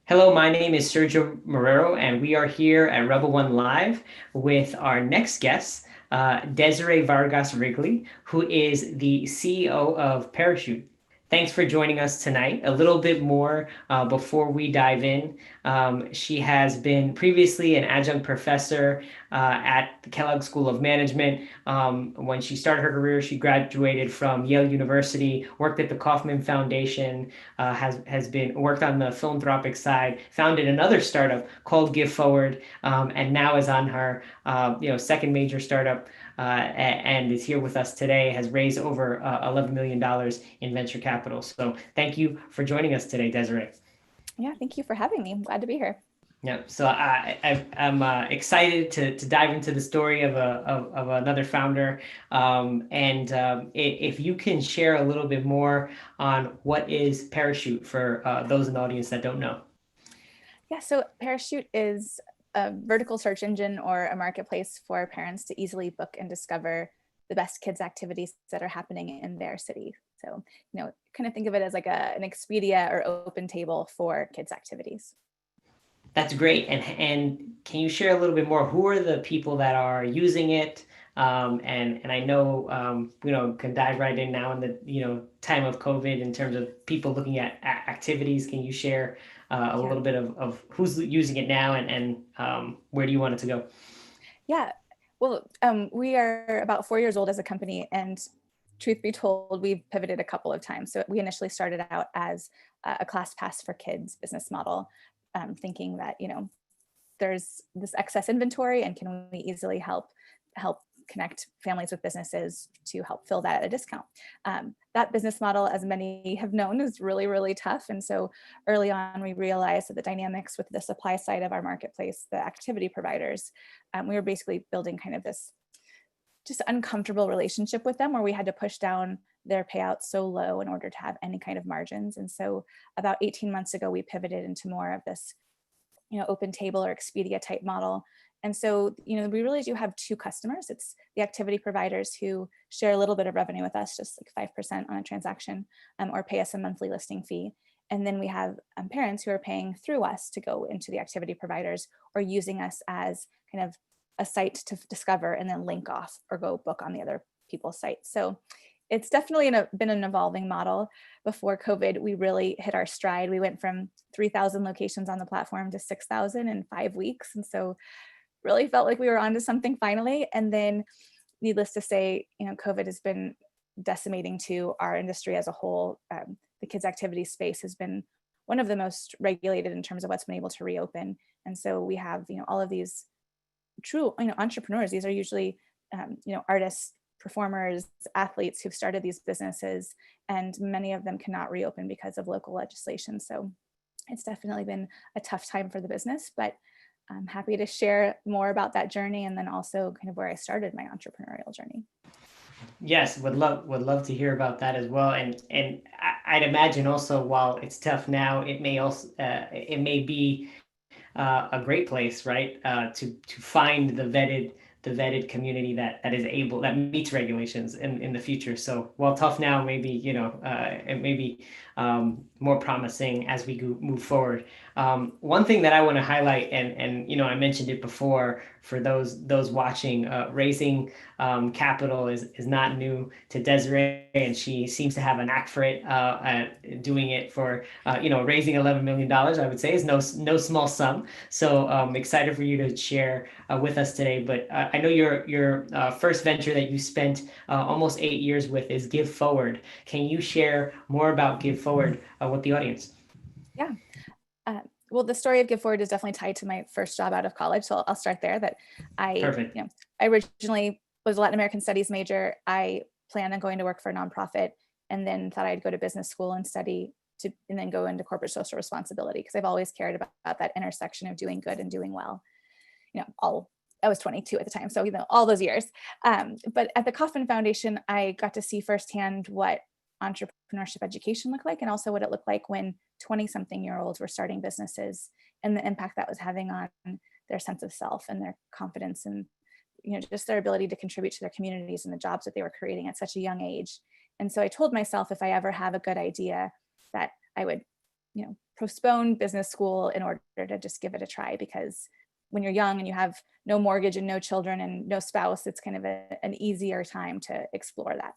Hello, my name is Sergio Marrero, and we are here at Rebel One Live with our next guest, Desiree Vargas Wrigley, who is the CEO of Pearachute. Thanks for joining us tonight. A little bit more before we dive in. She has been previously an adjunct professor at the Kellogg School of Management. When she started her career, she graduated from Yale University, worked at the Kauffman Foundation, has been worked on the philanthropic side, founded another startup called Give Forward, and now is on her second major startup, and is here with us today. Has raised over $11 million in venture capital. So thank you for joining us today, Desiree. Yeah, thank you for having me. I'm glad to be here. Yeah, so I'm excited to dive into the story of another founder, and if you can share a little bit more on what is Pearachute for those in the audience that don't know. Yeah, so Pearachute is a vertical search engine or a marketplace for parents to easily book and discover the best kids activities that are happening in their city. So, kind of think of it as like an Expedia or Open Table for kids activities. That's great. And can you share a little bit more? Who are the people that are using it? And I know can dive right in now in the time of COVID in terms of people looking at activities. Can you share a Yeah. little bit of who's using it now and where do you want it to go? Yeah. Well, we are about 4 years old as a company, and truth be told, we've pivoted a couple of times. So we initially started out as a class pass for kids business model, thinking that there's this excess inventory, and can we easily help connect families with businesses to help fill that at a discount. That business model, as many have known, is really, really tough. And so early on, we realized that the dynamics with the supply side of our marketplace, the activity providers, we were basically building kind of this just uncomfortable relationship with them, where we had to push down their payouts so low in order to have any kind of margins. And so about 18 months ago, we pivoted into more of this open table or Expedia type model. And so, we really do have two customers. It's the activity providers who share a little bit of revenue with us, just like 5% on a transaction, or pay us a monthly listing fee. And then we have parents who are paying through us to go into the activity providers, or using us as kind of a site to discover and then link off or go book on the other people's sites. So it's definitely been an evolving model. Before COVID, we really hit our stride. We went from 3,000 locations on the platform to 6,000 in 5 weeks. And so really felt like we were onto something finally. And then needless to say, COVID has been decimating to our industry as a whole. The kids activity space has been one of the most regulated in terms of what's been able to reopen. And so we have, all of these true, entrepreneurs. These are usually, artists, performers, athletes who've started these businesses, and many of them cannot reopen because of local legislation. So it's definitely been a tough time for the business, but I'm happy to share more about that journey, and then also kind of where I started my entrepreneurial journey. Yes, would love to hear about that as well. And I'd imagine also while it's tough now, it may be a great place, right? To find the vetted community that is able that meets regulations in the future. So while tough now, maybe it may be more promising as we move forward. One thing that I want to highlight, and I mentioned it before for those watching, raising capital is not new to Desiree, and she seems to have a knack for it. Doing it for raising $11 million, I would say, is no small sum. So excited for you to share with us today. But I know your first venture that you spent almost 8 years with is Give Forward. Can you share more about Give Forward with the audience? Yeah. Well, the story of Give Forward is definitely tied to my first job out of college. So I'll start there. That I, Perfect. I originally was a Latin American studies major. I planned on going to work for a nonprofit, and then thought I'd go to business school and study and then go into corporate social responsibility, because I've always cared about that intersection of doing good and doing well. I was 22 at the time, so all those years. But at the Kauffman Foundation, I got to see firsthand what entrepreneurship education looked like, and also what it looked like when 20-something-year-olds were starting businesses, and the impact that was having on their sense of self and their confidence, and just their ability to contribute to their communities and the jobs that they were creating at such a young age. And so I told myself, if I ever have a good idea, that I would postpone business school in order to just give it a try, because when you're young and you have no mortgage and no children and no spouse, it's kind of an easier time to explore that.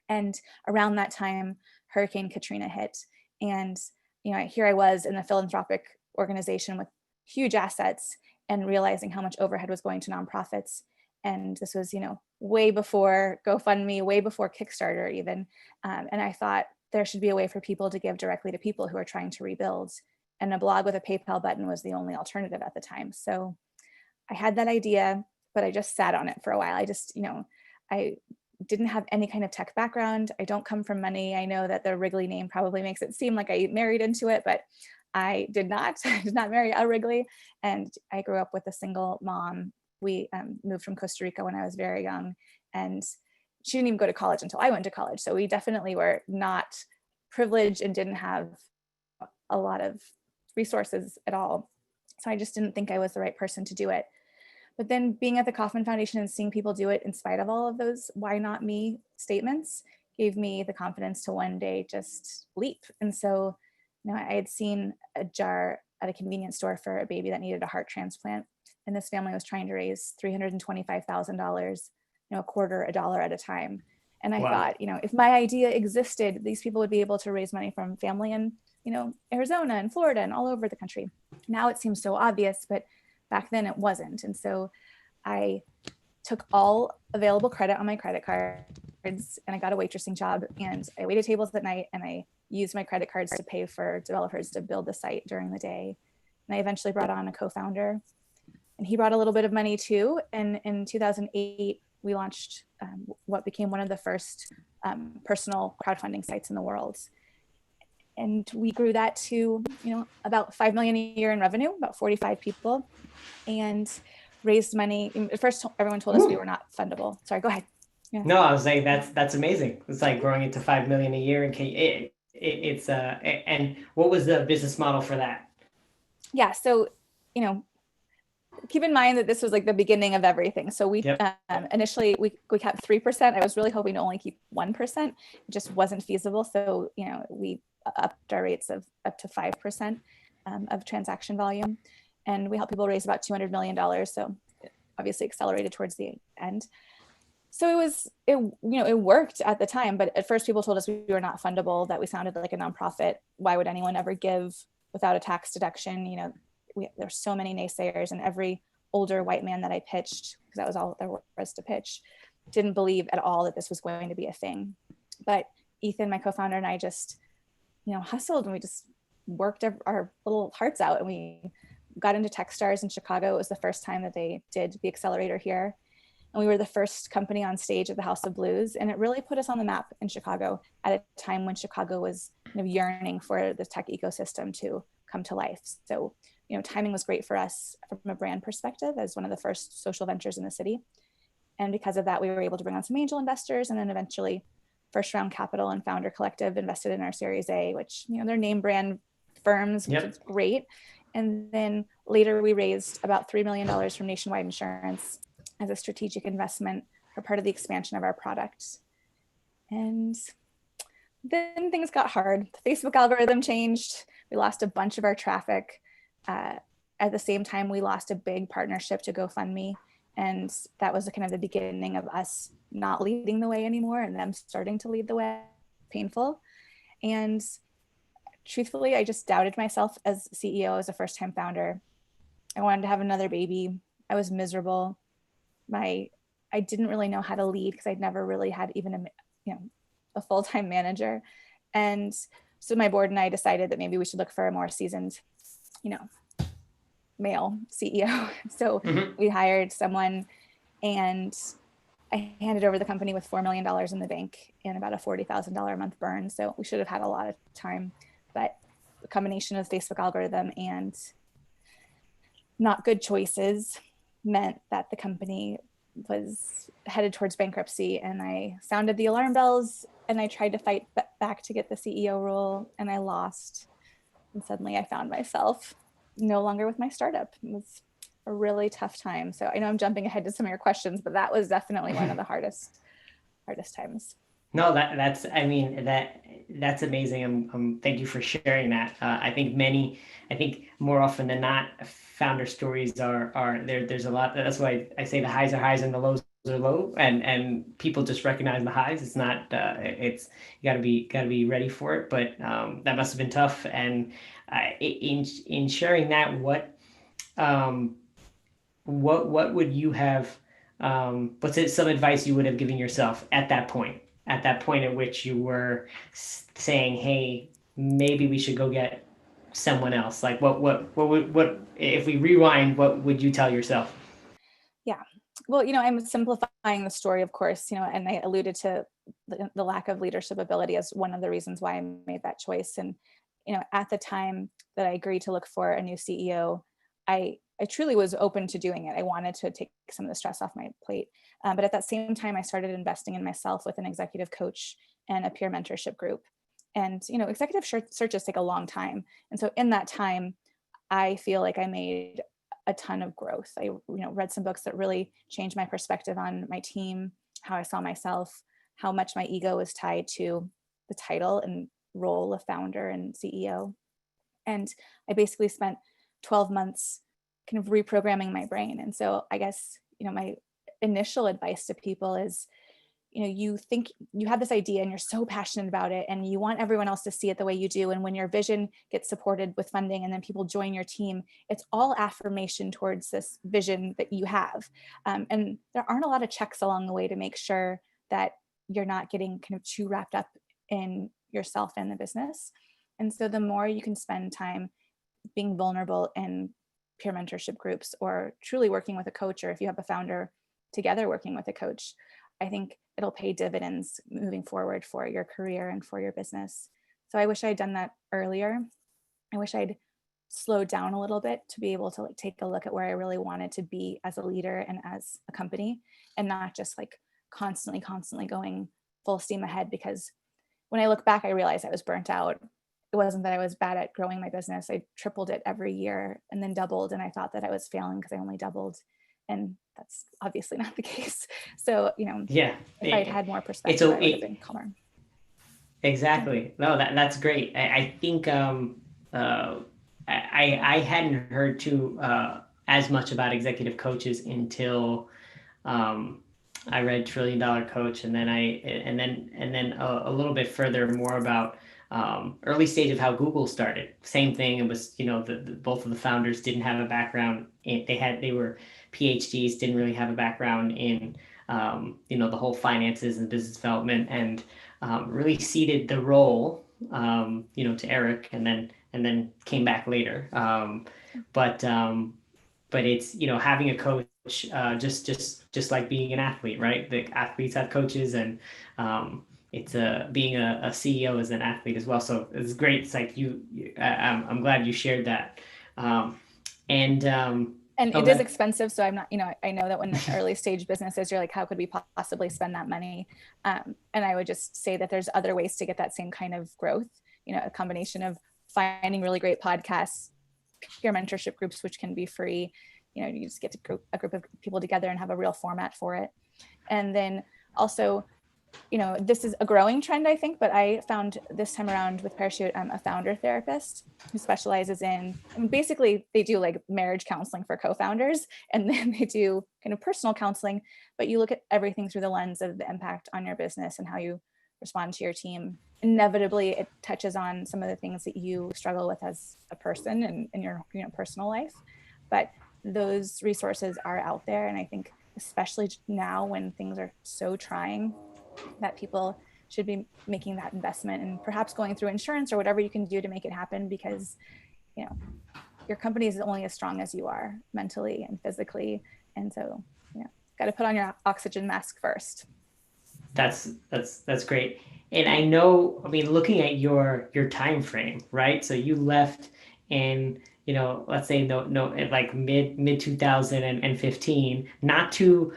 And around that time, Hurricane Katrina hit. And, here I was in the philanthropic organization with huge assets and realizing how much overhead was going to nonprofits. And this was, way before GoFundMe, way before Kickstarter even. And I thought there should be a way for people to give directly to people who are trying to rebuild. And a blog with a PayPal button was the only alternative at the time. So I had that idea, but I just sat on it for a while. I didn't have any kind of tech background. I don't come from money. I know that the Wrigley name probably makes it seem like I married into it, but I did not. I did not marry a Wrigley. And I grew up with a single mom. We moved from Costa Rica when I was very young, and she didn't even go to college until I went to college. So we definitely were not privileged and didn't have a lot of resources at all. So I just didn't think I was the right person to do it. But then being at the Kauffman Foundation and seeing people do it in spite of all of those "why not me" statements gave me the confidence to one day just leap. And so, I had seen a jar at a convenience store for a baby that needed a heart transplant. And this family was trying to raise $325,000, a quarter, a dollar at a time. And I thought, if my idea existed, these people would be able to raise money from family in, Arizona and Florida and all over the country. Now it seems so obvious, but back then it wasn't. And so I took all available credit on my credit cards and I got a waitressing job, and I waited tables at night and I used my credit cards to pay for developers to build the site during the day. And I eventually brought on a co-founder, and he brought a little bit of money too. And in 2008, we launched what became one of the first personal crowdfunding sites in the world. And we grew that to, about 5 million a year in revenue, about 45 people, and raised money. At first, everyone told us we were not fundable. Sorry, go ahead. Yeah. No, I was saying that's amazing. It's like growing it to 5 million a year. And what was the business model for that? Yeah, so keep in mind that this was like the beginning of everything. So we initially we kept 3%. I was really hoping to only keep 1%. It just wasn't feasible. So we upped our rates of up to 5% of transaction volume, and we helped people raise about $200 million. So obviously accelerated towards the end. So it worked at the time, but at first people told us we were not fundable, that we sounded like a nonprofit. Why would anyone ever give without a tax deduction? There's so many naysayers, and every older white man that I pitched, because that was all there was to pitch, didn't believe at all that this was going to be a thing. But Ethan, my co-founder, and I just, hustled, and we just worked our little hearts out, and we got into Techstars in Chicago. It was the first time that they did the accelerator here. And we were the first company on stage at the House of Blues. And it really put us on the map in Chicago at a time when Chicago was yearning for the tech ecosystem to come to life. So, timing was great for us from a brand perspective as one of the first social ventures in the city. And because of that, we were able to bring on some angel investors, and then eventually First Round Capital and Founder Collective invested in our Series A, which, they're name brand firms, which is great. And then later we raised about $3 million from Nationwide Insurance as a strategic investment for part of the expansion of our product. And then things got hard. The Facebook algorithm changed. We lost a bunch of our traffic. At the same time, we lost a big partnership to GoFundMe. And that was kind of the beginning of us not leading the way anymore and them starting to lead the way. Painful. And truthfully, I just doubted myself as CEO, as a first-time founder. I wanted to have another baby. I was miserable. I didn't really know how to lead because I'd never really had even a full-time manager. And so my board and I decided that maybe we should look for a more seasoned, male CEO. So we hired someone, and I handed over the company with $4 million in the bank and about a $40,000 a month burn. So we should have had a lot of time, but the combination of Facebook algorithm and not good choices meant that the company was headed towards bankruptcy. And I sounded the alarm bells, and I tried to fight back to get the CEO role, and I lost. And suddenly I found myself no longer with my startup. It was a really tough time. So I know I'm jumping ahead to some of your questions, but that was definitely one of the hardest times. No, that's, I mean, that That's amazing. Thank you for sharing that. I think more often than not, founder stories are there. There's a lot. That's why I say the highs are highs and the lows are low, and people just recognize the highs. It's not. It's you got to be ready for it. But that must have been tough. And in sharing that, um, what would you have what's it, some advice you would have given yourself at that point at which you were saying, hey, maybe we should go get someone else? Like what if we rewind, what would you tell yourself? Yeah. Well, I'm simplifying the story, of course, and I alluded to the lack of leadership ability as one of the reasons why I made that choice. And, at the time that I agreed to look for a new CEO, I truly was open to doing it. I wanted to take some of the stress off my plate. But at that same time, I started investing in myself with an executive coach and a peer mentorship group. And, executive searches take a long time. And so in that time, I feel like I made a ton of growth. I read some books that really changed my perspective on my team, how I saw myself, how much my ego was tied to the title and role of founder and CEO. And I basically spent 12 months kind of reprogramming my brain. And so I guess, my initial advice to people is, you think you have this idea and you're so passionate about it and you want everyone else to see it the way you do. And when your vision gets supported with funding and then people join your team, it's all affirmation towards this vision that you have. And there aren't a lot of checks along the way to make sure that you're not getting kind of too wrapped up in yourself and the business. And so the more you can spend time being vulnerable in peer mentorship groups or truly working with a coach, or if you have a founder together working with a coach, I think it'll pay dividends moving forward for your career and for your business. So I wish I'd done that earlier. I wish I'd slowed down a little bit to be able to take a look at where I really wanted to be as a leader and as a company, and not just constantly going full steam ahead. Because when I look back, I realized I was burnt out. It wasn't that I was bad at growing my business. I tripled it every year and then doubled. And I thought that I was failing because I only doubled. And that's obviously not the case. So, Yeah, if I'd had more it's perspective, I would have been calmer. Yeah. exactly. No, that's great. I think I hadn't heard too as much about executive coaches until um, I read Trillion Dollar Coach, and then a little bit further more about early stage of how Google started. Same thing. It was, both of the founders didn't have a background. They were PhDs, didn't really have a background in the whole finances and business development, and really ceded the role to Eric, and then came back later. But it's, having a coach, just like being an athlete, right? The athletes have coaches, and it's being a CEO as an athlete as well. So it's great. It's like I'm glad you shared that. And And it is okay. expensive. So I'm not, I know that when early stage businesses, you're like, how could we possibly spend that money? And I would just say that there's other ways to get that same kind of growth, a combination of finding really great podcasts, peer mentorship groups, which can be free. You just get to a group of people together and have a real format for it. And then also, this is a growing trend, I think, but I found this time around with Pearachute, a founder therapist who specializes basically they do like marriage counseling for co-founders, and then they do kind of personal counseling, but you look at everything through the lens of the impact on your business and how you respond to your team. Inevitably, it touches on some of the things that you struggle with as a person and in your personal life, but those resources are out there. And I think especially now when things are so trying, that people should be making that investment and perhaps going through insurance or whatever you can do to make it happen, because your company is only as strong as you are mentally and physically. And so got to put on your oxygen mask first. That's great. And I know, I mean, looking at your time frame, right? So you left in, let's say no like mid 2015, not too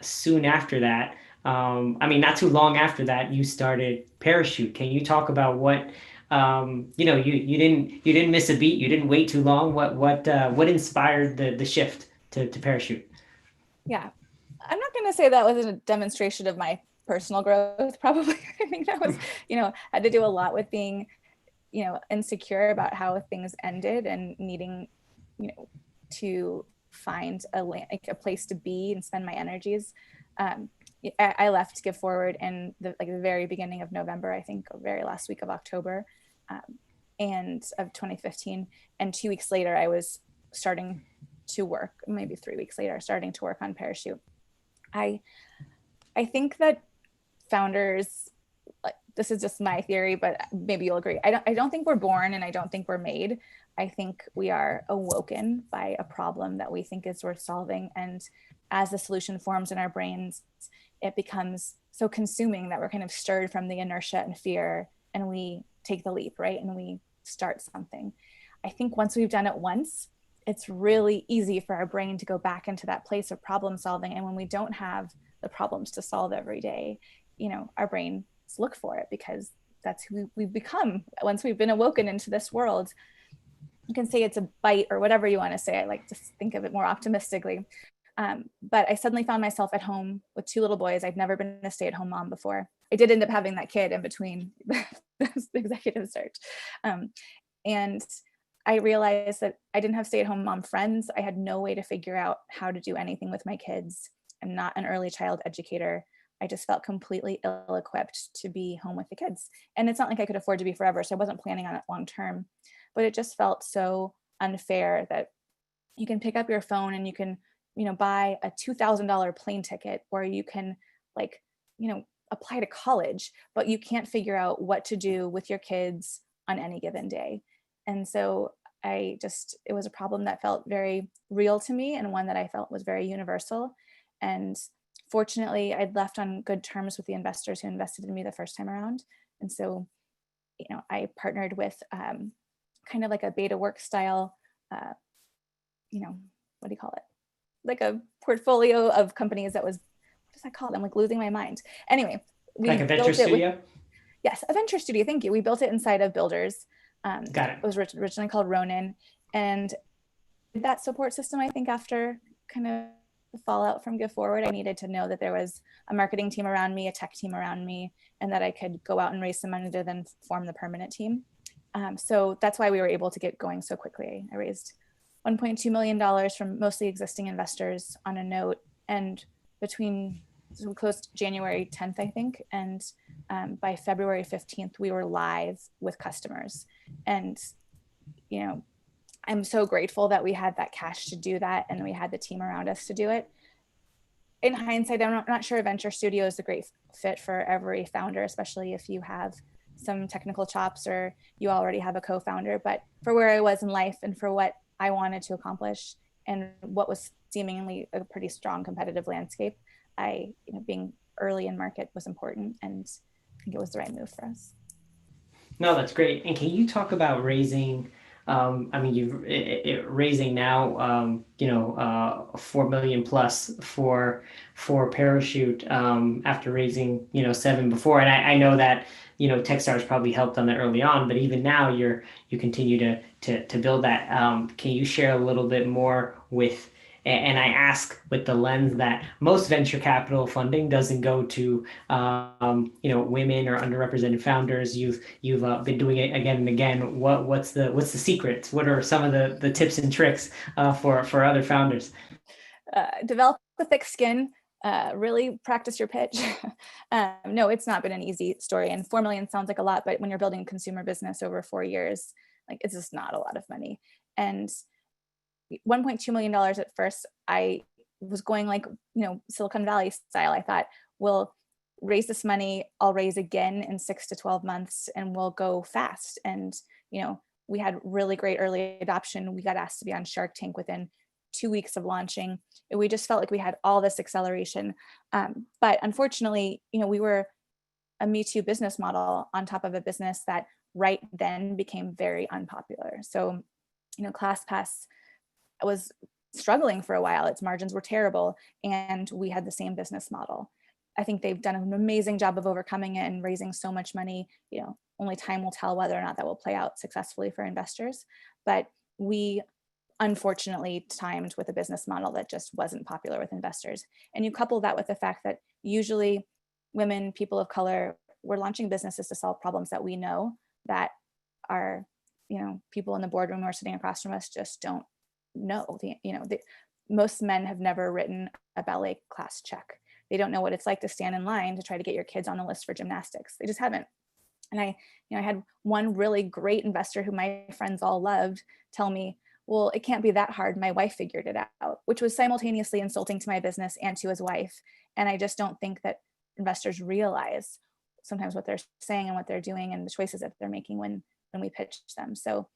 soon after that. I mean, not too long after that, you started Pearachute. Can you talk about what you didn't miss a beat, you didn't wait too long. What inspired the shift to Pearachute? Yeah. I'm not going to say that was a demonstration of my personal growth, probably. I think that was, had to do a lot with being, insecure about how things ended and needing, to find a place to be and spend my energies. I left Give Forward in the very beginning of November, I think, very last week of October, and of 2015. And 2 weeks later, I was starting to work, maybe 3 weeks later, starting to work on Pearachute. I think that founders, this is just my theory, but maybe you'll agree. I don't think we're born, and I don't think we're made. I think we are awoken by a problem that we think is worth solving. And as the solution forms in our brains, it becomes so consuming that we're kind of stirred from the inertia and fear, and we take the leap, right? And we start something. I think once we've done it once, it's really easy for our brain to go back into that place of problem solving. And when we don't have the problems to solve every day, our brains look for it, because that's who we've become once we've been awoken into this world. You can say it's a bite or whatever you want to say. I like to think of it more optimistically. But I suddenly found myself at home with 2 little boys. I'd never been a stay-at-home mom before. I did end up having that kid in between the executive search. And I realized that I didn't have stay-at-home mom friends. I had no way to figure out how to do anything with my kids. I'm not an early child educator. I just felt completely ill-equipped to be home with the kids. And it's not like I could afford to be forever, so I wasn't planning on it long-term. But it just felt so unfair that you can pick up your phone and you can, buy a $2,000 plane ticket, or you can apply to college, but you can't figure out what to do with your kids on any given day. And so it was a problem that felt very real to me, and one that I felt was very universal. And fortunately, I'd left on good terms with the investors who invested in me the first time around. And so, I partnered with kind of like a beta work style, what do you call it? Like a portfolio of companies that was, what does that call them? Like losing my mind. Anyway, we like a venture studio? Yes, a venture studio. Thank you. We built it inside of Builders. Got it. It was originally called Ronin. And that support system, I think after kind of the fallout from Give Forward, I needed to know that there was a marketing team around me, a tech team around me, and that I could go out and raise some money to then form the permanent team. So that's why we were able to get going so quickly. I raised $1.2 million from mostly existing investors on a note. And we closed January 10th, I think. And by February 15th, we were live with customers. And, I'm so grateful that we had that cash to do that, and we had the team around us to do it. In hindsight, I'm not sure a venture studio is a great fit for every founder, especially if you have some technical chops or you already have a co-founder. But for where I was in life and for what I wanted to accomplish and what was seemingly a pretty strong competitive landscape, being early in market was important, and I think it was the right move for us. No, that's great. And can you talk about raising? Raising now, 4 million plus for Pearachute, after raising 7 before. And I know that Techstars probably helped on that early on, but even now you continue to build that. Can you share a little bit more with? And I ask with the lens that most venture capital funding doesn't go to women or underrepresented founders. You've been doing it again and again. What's the secrets? What are some of the tips and tricks for other founders? Develop a thick skin. Really practice your pitch. No, it's not been an easy story, and 4 million sounds like a lot, but when you're building a consumer business over 4 years, it's just not a lot of money. And $1.2 million at first, I was going Silicon Valley style. I thought, we'll raise this money, I'll raise again in 6 to 12 months, and we'll go fast. And we had really great early adoption. We got asked to be on Shark Tank within 2 weeks of launching. We just felt like we had all this acceleration. But unfortunately, we were a Me Too business model on top of a business that right then became very unpopular. So, ClassPass was struggling for a while. Its margins were terrible, and we had the same business model. I think they've done an amazing job of overcoming it and raising so much money. Only time will tell whether or not that will play out successfully for investors. But we unfortunately timed with a business model that just wasn't popular with investors. And you couple that with the fact that usually, women, people of color, we're launching businesses to solve problems that we know that our, people in the boardroom who are sitting across from us just don't know. Most men have never written a ballet class check. They don't know what it's like to stand in line to try to get your kids on the list for gymnastics. They just haven't. And I had one really great investor who my friends all loved tell me, well, it can't be that hard. My wife figured it out, which was simultaneously insulting to my business and to his wife. And I just don't think that investors realize sometimes what they're saying and what they're doing and the choices that they're making when we pitch them. So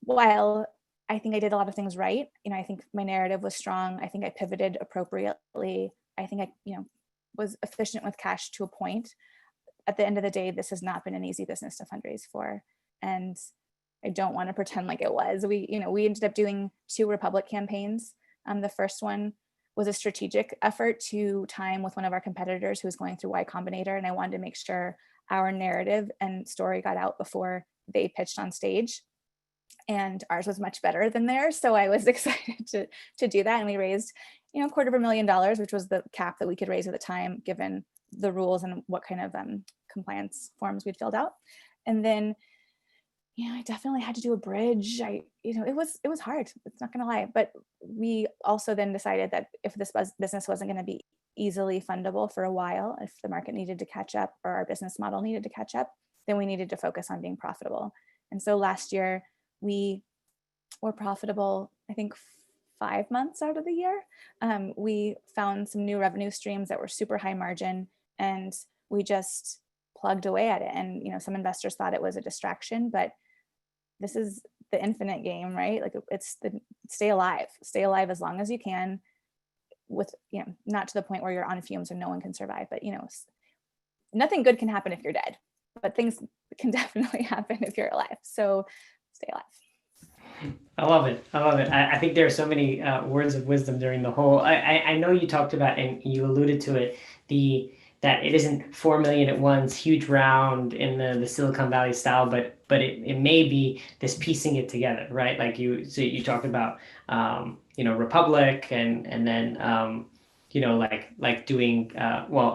while I think I did a lot of things right, I think my narrative was strong. I think I pivoted appropriately. I think I, was efficient with cash to a point. At the end of the day, this has not been an easy business to fundraise for. And I don't want to pretend like it was. We ended up doing 2 Republic campaigns. The first one was a strategic effort to time with one of our competitors who was going through Y Combinator. And I wanted to make sure our narrative and story got out before they pitched on stage. And ours was much better than theirs. So I was excited to do that. And we raised, $250,000, which was the cap that we could raise at the time, given the rules and what kind of compliance forms we'd filled out. And then, I definitely had to do a bridge. It was hard. It's not going to lie. But we also then decided that if this business wasn't going to be easily fundable for a while, if the market needed to catch up or our business model needed to catch up, then we needed to focus on being profitable. And so last year we were profitable, I think 5 months out of the year. We found some new revenue streams that were super high margin, and we just plugged away at it. And some investors thought it was a distraction, but this is the infinite game, right? Like it's stay alive as long as you can, with not to the point where you're on fumes and no one can survive, but nothing good can happen if you're dead, but things can definitely happen if you're alive. So stay alive. I love it. I think there are so many words of wisdom during the whole. I know you talked about, and you alluded to it, that it isn't 4 million at once, huge round in the Silicon Valley style, but it may be this piecing it together, right? Like you talked about, Republic, and then like doing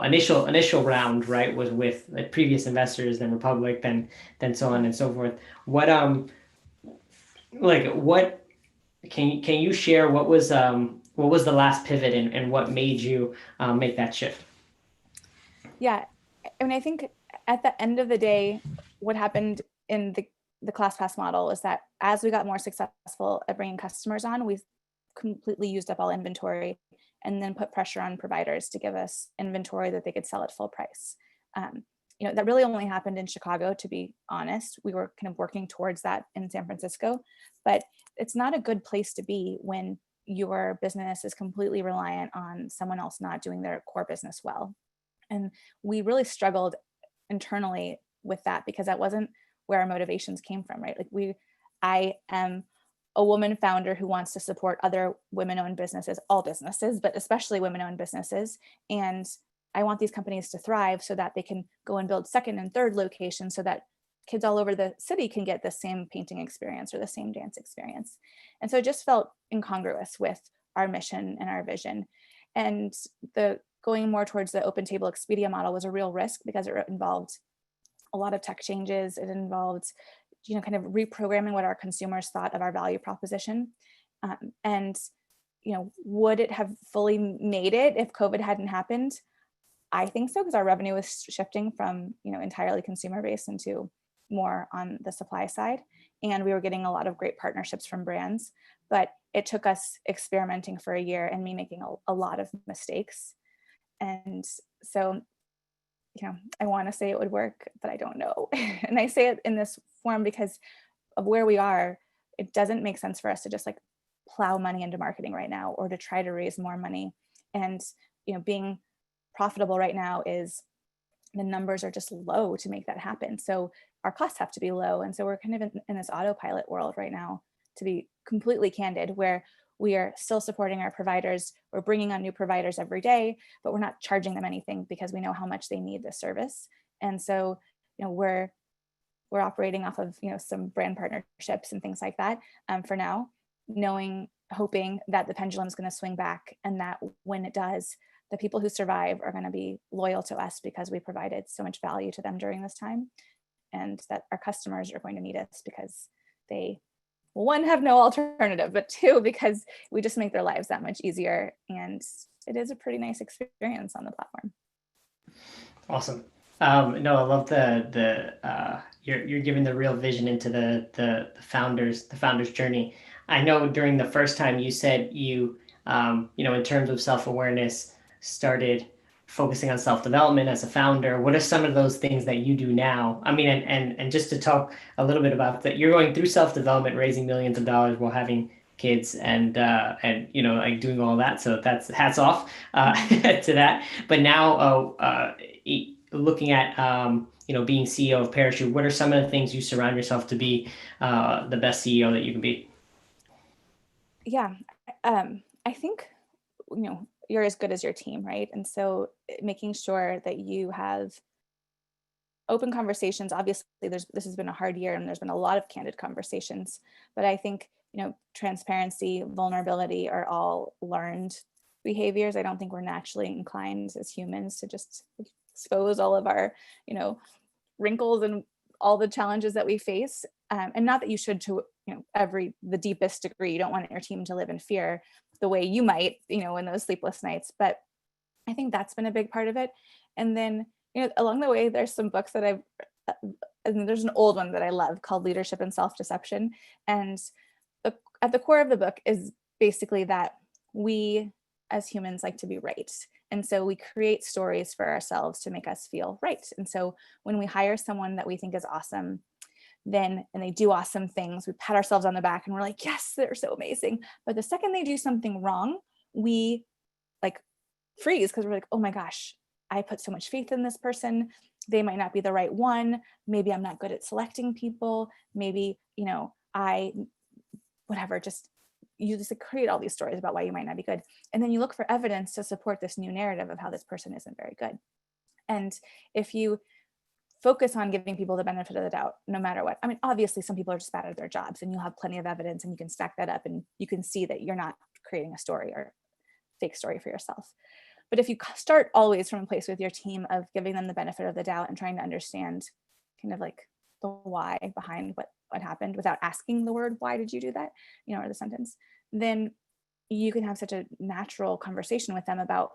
initial round, right, was with previous investors, then Republic, then so on and so forth. What can you share? What was the last pivot, and what made you make that shift? Yeah, I think at the end of the day, what happened in the class pass model is that as we got more successful at bringing customers on, we completely used up all inventory and then put pressure on providers to give us inventory that they could sell at full price. That really only happened in Chicago, to be honest. We were kind of working towards that in San Francisco, but it's not a good place to be when your business is completely reliant on someone else not doing their core business well. And we really struggled internally with that because that wasn't where our motivations came from, right? Like I am a woman founder who wants to support other women-owned businesses, all businesses, but especially women-owned businesses. And I want these companies to thrive so that they can go and build second and third locations so that kids all over the city can get the same painting experience or the same dance experience. And so it just felt incongruous with our mission and our vision. And the going more towards the open table Expedia model was a real risk because it involved a lot of tech changes. It involved, kind of reprogramming what our consumers thought of our value proposition. And would it have fully made it if COVID hadn't happened? I think so, because our revenue was shifting from, entirely consumer based into more on the supply side. And we were getting a lot of great partnerships from brands, but it took us experimenting for a year and me making a lot of mistakes. And so, I want to say it would work, but I don't know. And I say it in this form because of where we are. It doesn't make sense for us to just like plow money into marketing right now or to try to raise more money. And, being profitable right now is the numbers are just low to make that happen. So our costs have to be low. And so we're kind of in this autopilot world right now, to be completely candid, where we are still supporting our providers. We're bringing on new providers every day, but we're not charging them anything because we know how much they need this service. And so, we're operating off of, some brand partnerships and things like that for now, hoping that the pendulum is going to swing back, and that when it does, the people who survive are going to be loyal to us because we provided so much value to them during this time, and that our customers are going to need us because they, one, have no alternative, but two, because we just make their lives that much easier, and it is a pretty nice experience on the platform. Awesome. No, I love you're giving the real vision into the founders journey. I know during the first time you said in terms of self-awareness, started focusing on self-development as a founder. What are some of those things that you do now? I mean, and just to talk a little bit about that, you're going through self-development, raising millions of dollars while having kids and like doing all that. So that's hats off to that. But now looking at being CEO of Pearachute, what are some of the things you surround yourself to be the best CEO that you can be? Yeah, I think you're as good as your team, right? And so making sure that you have open conversations. Obviously, this has been a hard year, and there's been a lot of candid conversations. But I think transparency, vulnerability are all learned behaviors. I don't think we're naturally inclined as humans to just expose all of our, wrinkles and all the challenges that we face. And not that you should to the deepest degree. You don't want your team to live in fear the way you might, in those sleepless nights. But I think that's been a big part of it. And then along the way, there's some books that and there's an old one that I love called Leadership and Self-Deception. And at the core of the book is basically that we as humans like to be right. And so we create stories for ourselves to make us feel right. And so when we hire someone that we think is awesome, and they do awesome things, we pat ourselves on the back and we're like, yes, they're so amazing. But the second they do something wrong, we freeze because we're like, oh my gosh, I put so much faith in this person. They might not be the right one. Maybe I'm not good at selecting people. Maybe, you just create all these stories about why you might not be good. And then you look for evidence to support this new narrative of how this person isn't very good. And if you focus on giving people the benefit of the doubt, no matter what, I mean, obviously some people are just bad at their jobs, and you'll have plenty of evidence and you can stack that up and you can see that you're not creating a story or fake story for yourself. But if you start always from a place with your team of giving them the benefit of the doubt and trying to understand kind of like the why behind what happened without asking the word, why did you do that, or the sentence, then you can have such a natural conversation with them about,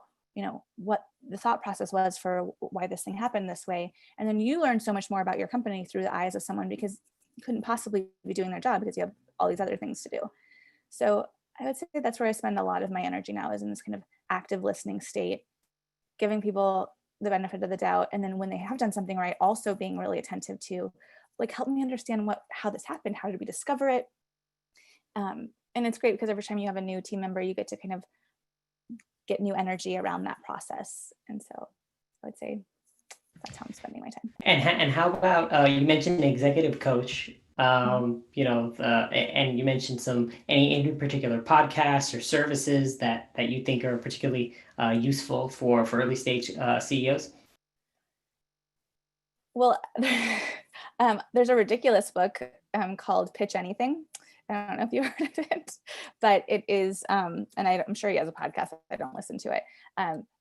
what the thought process was for why this thing happened this way. And then you learn so much more about your company through the eyes of someone because you couldn't possibly be doing their job because you have all these other things to do. So I would say that's where I spend a lot of my energy now, is in this kind of active listening state, giving people the benefit of the doubt. And then when they have done something right, also being really attentive to help me understand how this happened. How did we discover it? And it's great because every time you have a new team member, you get to kind of get new energy around that process. And so I would say that's how I'm spending my time. And how about you mentioned an executive coach, and you mentioned any particular podcasts or services that you think are particularly useful for early stage CEOs? Well, there's a ridiculous book called Pitch Anything. I don't know if you heard of it, but it is, and I'm sure he has a podcast. I don't listen to it.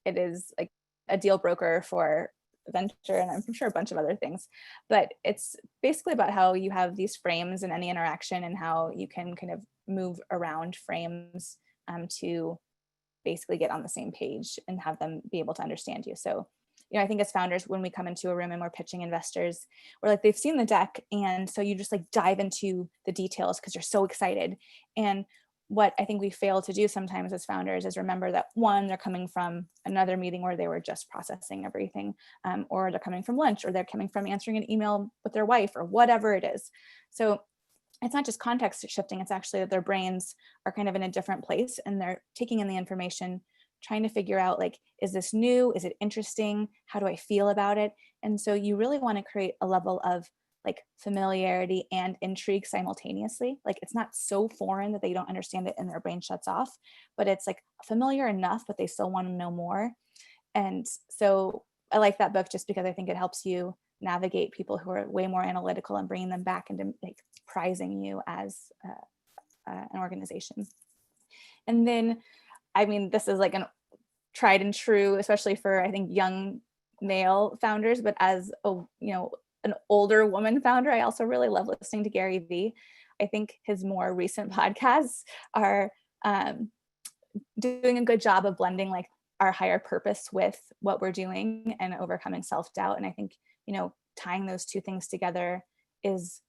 It is like a deal broker for venture, and I'm sure a bunch of other things. But it's basically about how you have these frames in any interaction and how you can kind of move around frames to basically get on the same page and have them be able to understand you. So I think as founders, when we come into a room and we're pitching investors, we're like, they've seen the deck. And so you just dive into the details because you're so excited. And what I think we fail to do sometimes as founders is remember that, one, they're coming from another meeting where they were just processing everything, or they're coming from lunch, or they're coming from answering an email with their wife, or whatever it is. So it's not just context shifting, it's actually that their brains are kind of in a different place and they're taking in the information, trying to figure out is this new? Is it interesting? How do I feel about it? And so you really want to create a level of familiarity and intrigue simultaneously. It's not so foreign that they don't understand it and their brain shuts off, but it's familiar enough, but they still want to know more. And so I like that book just because I think it helps you navigate people who are way more analytical and bringing them back into prizing you as an organization. And then, I mean, this is tried and true, especially for, I think, young male founders. But as a, an older woman founder, I also really love listening to Gary Vee. I think his more recent podcasts are doing a good job of blending like our higher purpose with what we're doing and overcoming self-doubt. And I think, tying those two things together is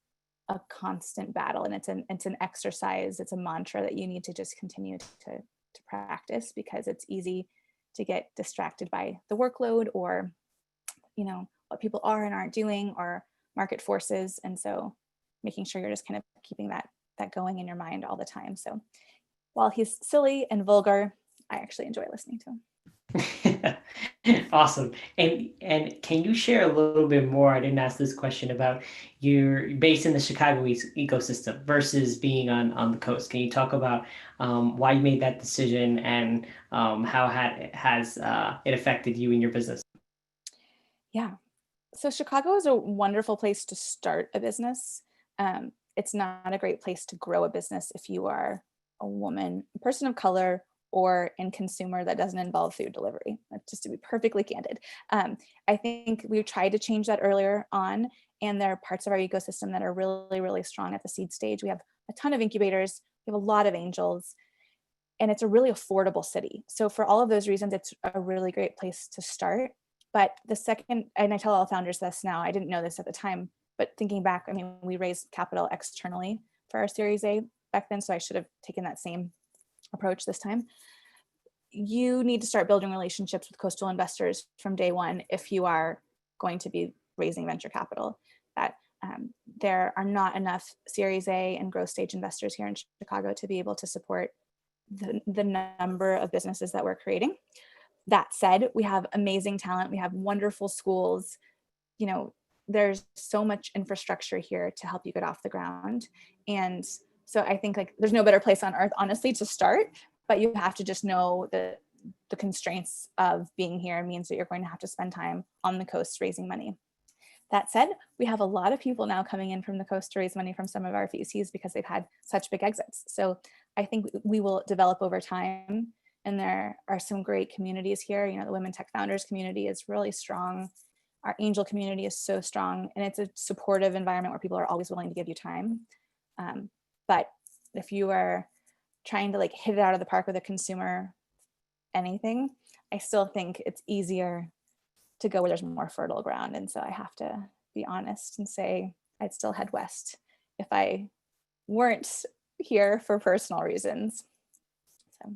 a constant battle, and it's an exercise, it's a mantra that you need to just continue to practice, because it's easy to get distracted by the workload, or what people are and aren't doing, or market forces. And so making sure you're just kind of keeping that going in your mind all the time. So while he's silly and vulgar, I actually enjoy listening to him. Awesome. And can you share a little bit more? I didn't ask this question about you're based in the Chicago ecosystem versus being on the coast. Can you talk about why you made that decision, and how has it affected you and your business? Yeah. So Chicago is a wonderful place to start a business. It's not a great place to grow a business if you are a woman, a person of color, or in consumer that doesn't involve food delivery. Just to be perfectly candid. I think we tried to change that earlier on, and there are parts of our ecosystem that are really, really strong at the seed stage. We have a ton of incubators, we have a lot of angels, and it's a really affordable city. So for all of those reasons, it's a really great place to start. But the second, and I tell all founders this now, I didn't know this at the time, but thinking back, I mean, we raised capital externally for our Series A back then, so I should have taken that same approach this time. You need to start building relationships with coastal investors from day one if you are going to be raising venture capital. That there are not enough Series A and growth stage investors here in Chicago to be able to support the number of businesses that we're creating. That said, we have amazing talent. We have wonderful schools. There's so much infrastructure here to help you get off the ground. And so I think like there's no better place on earth, honestly, to start, but you have to just know that the constraints of being here means that you're going to have to spend time on the coast raising money. That said, we have a lot of people now coming in from the coast to raise money from some of our VCs because they've had such big exits. So I think we will develop over time. And there are some great communities here. The Women Tech Founders community is really strong. Our angel community is so strong, and it's a supportive environment where people are always willing to give you time. But if you are trying to like hit it out of the park with a consumer anything, I still think it's easier to go where there's more fertile ground. And so I have to be honest and say I'd still head west if I weren't here for personal reasons. So.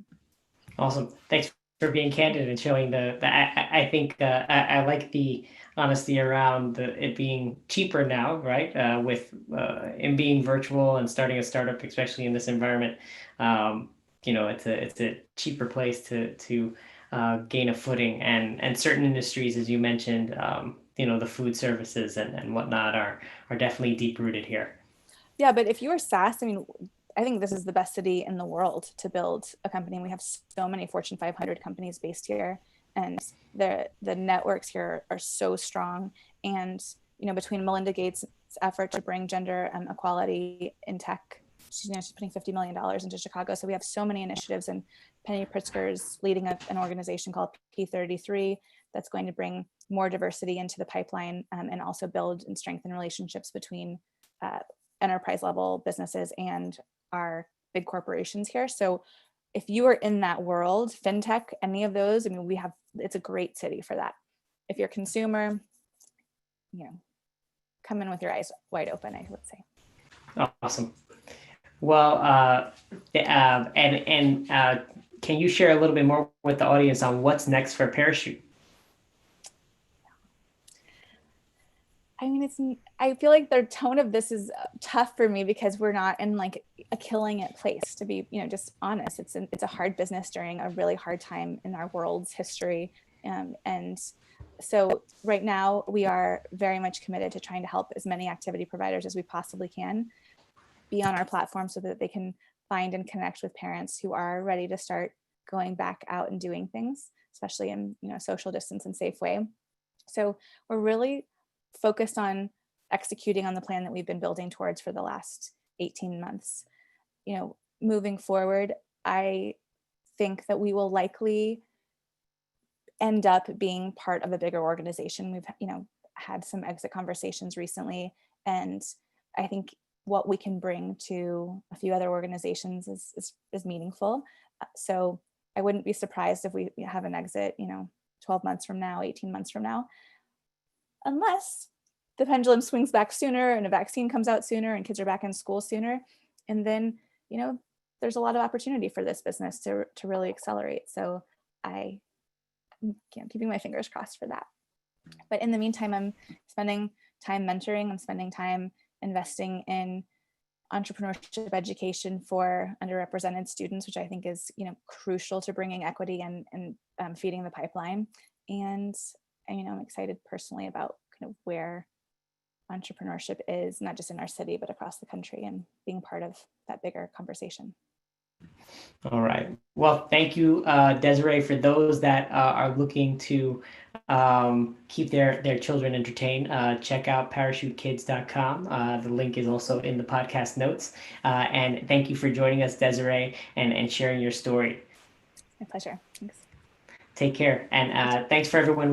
Awesome. Thanks for being candid and showing I think I like the honesty around it being cheaper now, right? With in being virtual and starting a startup, especially in this environment. It's a cheaper place to gain a footing, and certain industries, as you mentioned, the food services and whatnot are definitely deep rooted here. Yeah, but if you are SaaS, I think this is the best city in the world to build a company. We have so many Fortune 500 companies based here, and the networks here are so strong. And between Melinda Gates' effort to bring gender equality in tech, she's putting $50 million into Chicago. So we have so many initiatives, and Penny Pritzker's leading an organization called P33 that's going to bring more diversity into the pipeline, and also build and strengthen relationships between enterprise level businesses and our big corporations here. So if you are in that world, fintech, any of those, it's a great city for that. If you're a consumer, come in with your eyes wide open, I would say. Awesome. Well, can you share a little bit more with the audience on what's next for Pearachute? I feel like the tone of this is tough for me because we're not in like a killing it place, to be, just honest. It's a hard business during a really hard time in our world's history. And so right now we are very much committed to trying to help as many activity providers as we possibly can be on our platform so that they can find and connect with parents who are ready to start going back out and doing things, especially in, social distance and safe way. So we're really focused on executing on the plan that we've been building towards for the last 18 months. Moving forward, I think that we will likely end up being part of a bigger organization. We've, had some exit conversations recently, and I think what we can bring to a few other organizations is meaningful. So I wouldn't be surprised if we have an exit, 12 months from now, 18 months from now, unless the pendulum swings back sooner and a vaccine comes out sooner and kids are back in school sooner. And then, there's a lot of opportunity for this business to really accelerate. So I'm keeping my fingers crossed for that. But in the meantime, I'm spending time mentoring, I'm spending time investing in entrepreneurship education for underrepresented students, which I think is, crucial to bringing equity and feeding the pipeline. And, I'm excited personally about kind of where entrepreneurship is, not just in our city, but across the country, and being part of that bigger conversation. All right. Well, thank you, Desiree. For those that are looking to keep their children entertained, check out parachutekids.com. The link is also in the podcast notes. And thank you for joining us, Desiree, and sharing your story. My pleasure. Thanks. Take care. And thanks for everyone